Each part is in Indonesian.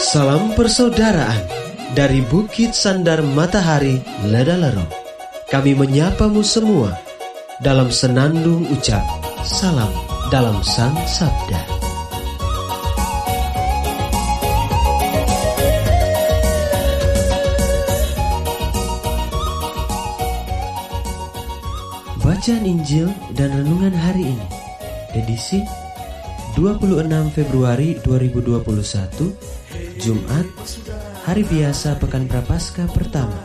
Salam persaudaraan dari Bukit Sandar Matahari Ledalero. Kami menyapamu semua dalam senandung ucap salam dalam Sang Sabda. Bacaan Injil dan Renungan hari ini, edisi 26 Februari 2021, Jumat, hari biasa Pekan Prapaskah pertama,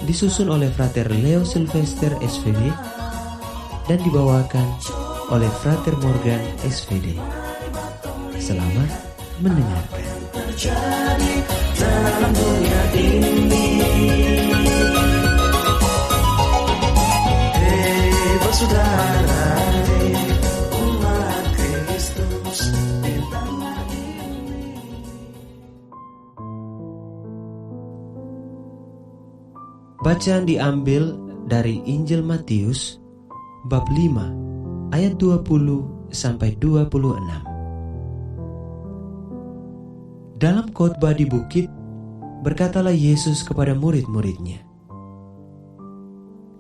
disusun oleh Frater Leo Silvester SVD dan dibawakan oleh Frater Morgan SVD. Selamat mendengarkan. Terjadi dalam dunia ini. Hei bersaudara, umat Kristus, bintanglah ini. Bacaan diambil dari Injil Matius bab 5 ayat 20 sampai 26. Dalam khotbah di bukit, berkatalah Yesus kepada murid-muridnya,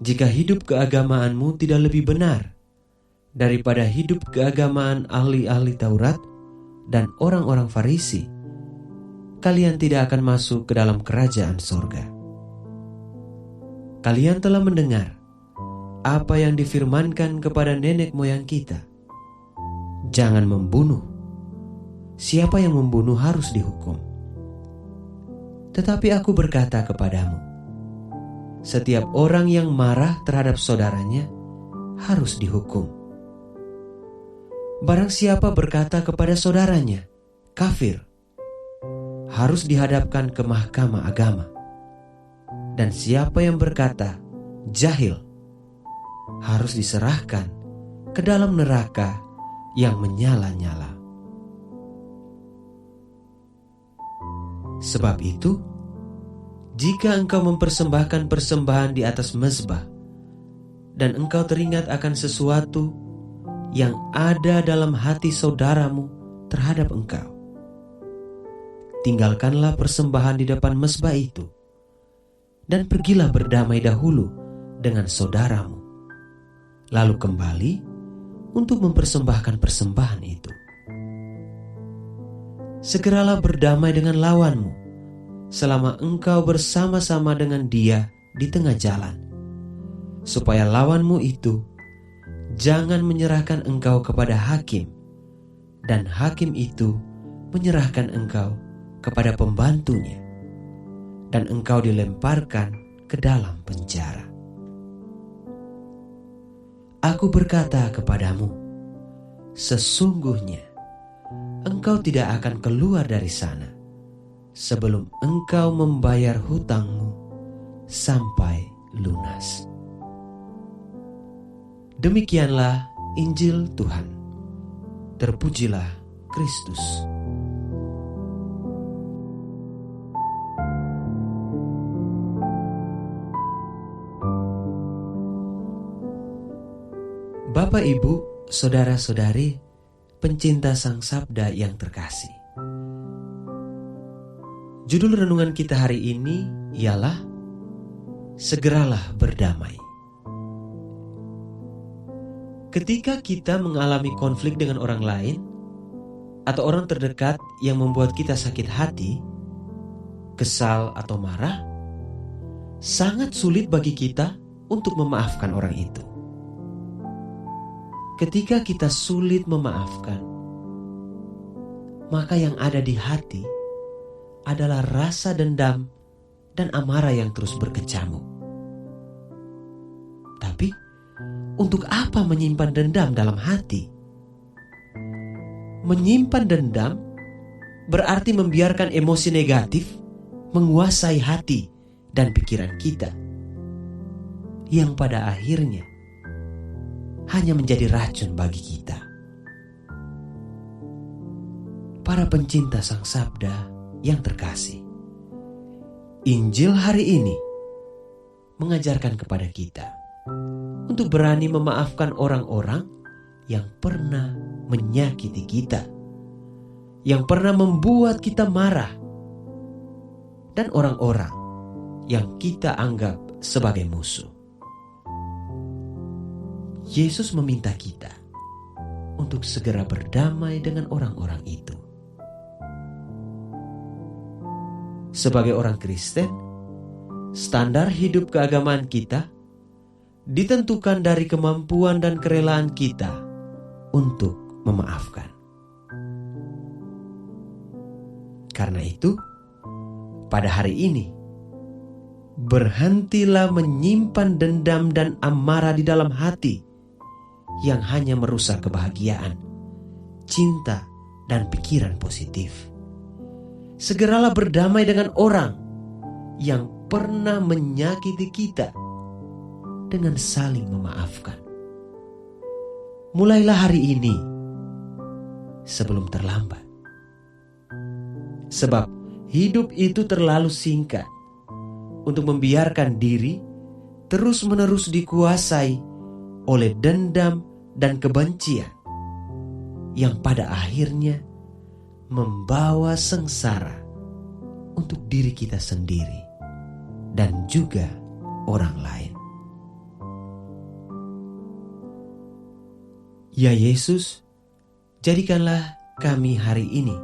"Jika hidup keagamaanmu tidak lebih benar daripada hidup keagamaan ahli-ahli Taurat dan orang-orang Farisi, kalian tidak akan masuk ke dalam kerajaan sorga. Kalian telah mendengar apa yang difirmankan kepada nenek moyang kita. Jangan membunuh. Siapa yang membunuh harus dihukum. Tetapi aku berkata kepadamu, setiap orang yang marah terhadap saudaranya harus dihukum. Barang siapa berkata kepada saudaranya, kafir, harus dihadapkan ke mahkamah agama. Dan siapa yang berkata, jahil, harus diserahkan ke dalam neraka yang menyala-nyala. Sebab itu, jika engkau mempersembahkan persembahan di atas mezbah, dan engkau teringat akan sesuatu yang ada dalam hati saudaramu terhadap engkau, tinggalkanlah persembahan di depan mezbah itu, dan pergilah berdamai dahulu dengan saudaramu, lalu kembali untuk mempersembahkan persembahan itu. Segeralah berdamai dengan lawanmu selama engkau bersama-sama dengan dia di tengah jalan, supaya lawanmu itu jangan menyerahkan engkau kepada hakim, dan hakim itu menyerahkan engkau kepada pembantunya, dan engkau dilemparkan ke dalam penjara. Aku berkata kepadamu, sesungguhnya engkau tidak akan keluar dari sana sebelum engkau membayar hutangmu sampai lunas." Demikianlah Injil Tuhan. Terpujilah Kristus. Bapak, Ibu, saudara-saudari, pencinta Sang Sabda yang terkasih. Judul renungan kita hari ini ialah Segeralah Berdamai. Ketika kita mengalami konflik dengan orang lain atau orang terdekat yang membuat kita sakit hati, kesal atau marah, sangat sulit bagi kita untuk memaafkan orang itu. Ketika kita sulit memaafkan, maka yang ada di hati adalah rasa dendam dan amarah yang terus berkecamuk. Tapi, untuk apa menyimpan dendam dalam hati? Menyimpan dendam berarti membiarkan emosi negatif menguasai hati dan pikiran kita, yang pada akhirnya hanya menjadi racun bagi kita. Para pencinta Sang Sabda yang terkasih, Injil hari ini mengajarkan kepada kita untuk berani memaafkan orang-orang yang pernah menyakiti kita, yang pernah membuat kita marah dan orang-orang yang kita anggap sebagai musuh. Yesus meminta kita untuk segera berdamai dengan orang-orang itu. Sebagai orang Kristen, standar hidup keagamaan kita ditentukan dari kemampuan dan kerelaan kita untuk memaafkan. Karena itu, pada hari ini, berhentilah menyimpan dendam dan amarah di dalam hati yang hanya merusak kebahagiaan, cinta, dan pikiran positif. Segeralah berdamai dengan orang yang pernah menyakiti kita dengan saling memaafkan. Mulailah hari ini sebelum terlambat. Sebab hidup itu terlalu singkat untuk membiarkan diri terus-menerus dikuasai oleh dendam dan kebencian yang pada akhirnya membawa sengsara untuk diri kita sendiri dan juga orang lain. Ya Yesus, jadikanlah kami hari ini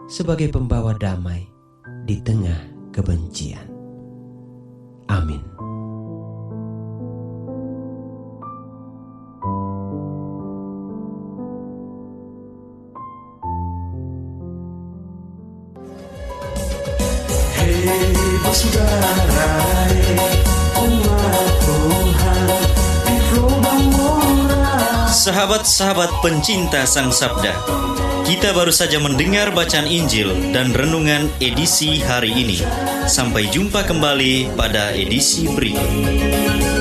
sebagai pembawa damai di tengah kebencian. Amin. Saudara, umat Tuhan di lubang murah. Sahabat-sahabat pencinta Sang Sabda, kita baru saja mendengar bacaan Injil dan renungan edisi hari ini. Sampai jumpa kembali pada edisi berikut.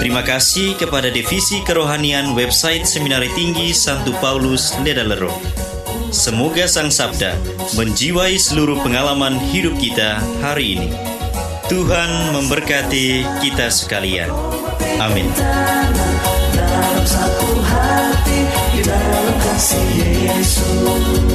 Terima kasih kepada Divisi Kerohanian website Seminari Tinggi Santo Paulus Ledalero. Semoga Sang Sabda menjiwai seluruh pengalaman hidup kita hari ini. Tuhan memberkati kita sekalian. Amin. Dalam satu hati, di dalam kasih Yesus.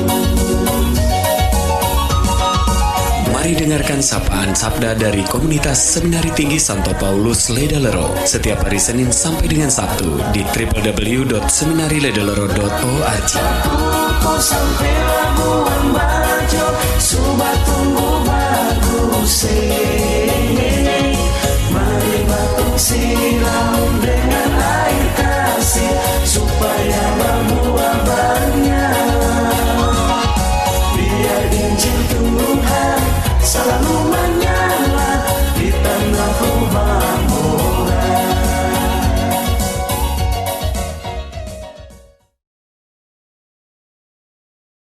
Mari dengarkan sapaan sabda dari komunitas Seminari Tinggi Santo Paulus Ledalero setiap hari Senin sampai dengan Sabtu di www.seminariledalero.org.